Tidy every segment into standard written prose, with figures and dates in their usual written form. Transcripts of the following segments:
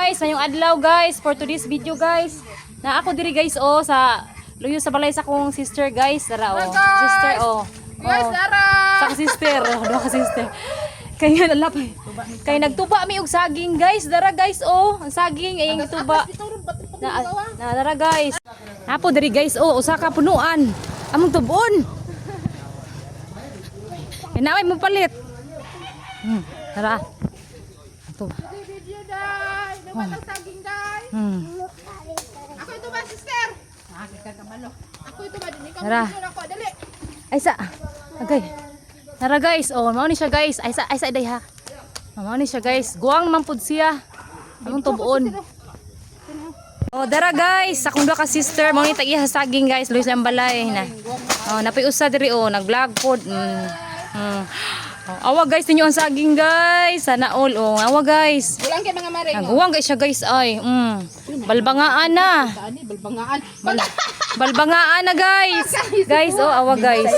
guys, mayong adlaw guys for today's video guys. Na ako diri guys sa luyo sa balay sa kong sister guys. Dara sister Guys, dara. Sa sister, duha ka sister. Kaya nalapay. Kaya nagtuba mi og saging guys. Dara guys ang saging ay tuba. Dara guys. Apo diri guys usa ka punuan. Among tubon. Inaway mo palit. Tara. Ito. Video dai. Dapat ang saging dai. Ako ito ba sister? Ako ito ba din ikaw Tara. video ako dali. Ay sa. Okay. Tara guys. Mao ni siya guys. Ay sa day ha. Mao ni siya guys. Guwang man pud siya. Among tubon. Dara guys, akong duha ka sister, mao ni tag-iya sa saging guys, Luis ang balay na. Napay usa diri nag-vlog pod. Awa guys ninyo ang saging guys. Sana all awa guys. Bulang kay mga maring. Naguwang guys siya guys ay. Balbangaan na. Ani balbangaan. Balbangaan na guys. Guys awa guys.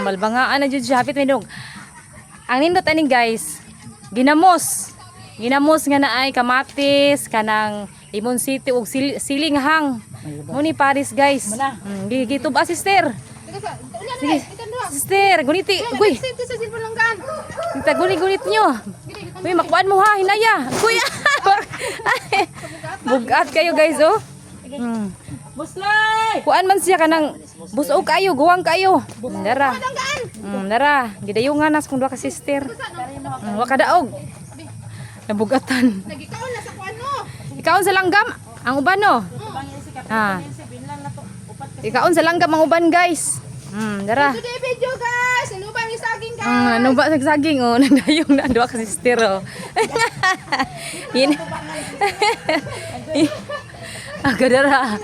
Balbangaan na jud siya hapit minog. Ang nindot ani guys. Ginamos. Ginamos nga na ay kamatis kanang Limon City ug siling hang. Mo ni Paris guys. Gitub sister. Sige. Sister, guniti. Uy. Sente sa silpon langgan. Kita gunit nyo. Uy, makuan mo ha, hinaya. Kuya. Bugat kayo guys Buslay. Kuan man siya kanang busog kayo, guwang kayo. Dara. Dara, gidayungan nas kung duha ka sister. Wa ka daog. Nabugatan. Nagikaon na sa kuan mo. Ikaon sa langgam ang uban no. Ikaon sa langgam ang uban guys. Dara. Today video guys. Ano ba ang saging guys? Ano ba sa saging nagdayong na duha ka sister Yin. Dara.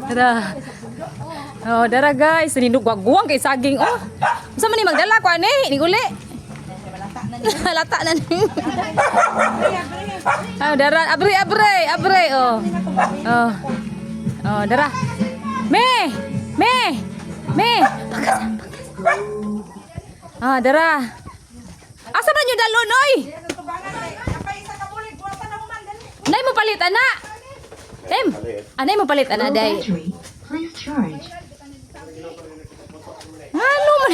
Dara. Dara guys, ninug guwang kay saging Unsa man ni magdala ko ani? Ni uli. Lata na ni. Dara, abre. Dara. Me. Dara. Asa man yung dalon, oy? Nay mo palit, ana. Anay mo palit, ana, day. Ano man?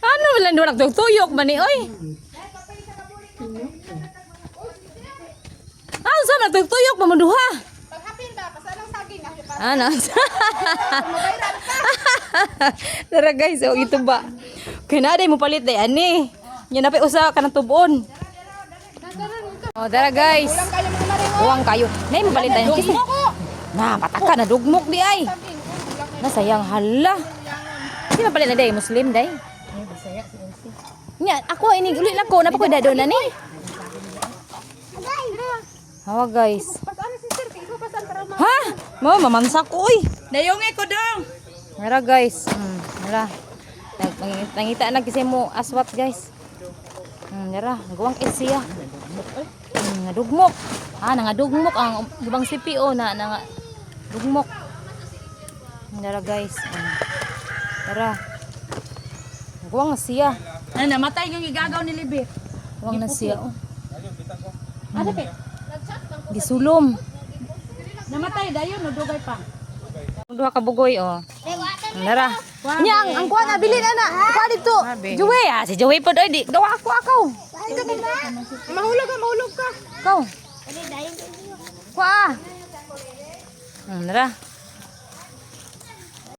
Ano man lang nagtuyok man ni, oy? Sa nagtuyok pa mo duha? Paghapin ba pasanang saging Ano? Tara guys, ito ba? Kaya na day mo palit day ani. Yan napay usa ka ng tubon. Tara guys. Bulang kayo mga maring. Uwang kayo. Nay mo palit day. Na pataka na dugmok di ay. Nasayang hala. Di mo palit na day Muslim day. Nya ako ini ulit lang ko napako dado na ni. Hawa guys. Pasan sister kay ikaw pasan para ma. Ha? Mo mamansak oy. Dayongi ko dong. Mara guys. Mara. Nangita na kasi mo aswat guys. Mara, nagawang siya. Nadugmok. Nangadugmok ang gubang sipi na dugmok. Mara guys. Mara. Nagawang siya. Namatay yung igagaw ni Libi. Nagawang na siya Ano pe? Gisulom. Namatay dayon no dugay pa. Duha ka bugoy Nara. Nya ang kuan abilin ana. Kuan dito. Joey si Joey pod oy di. Gawa ako. Mahulog ka. Kau. Kuha. Nara.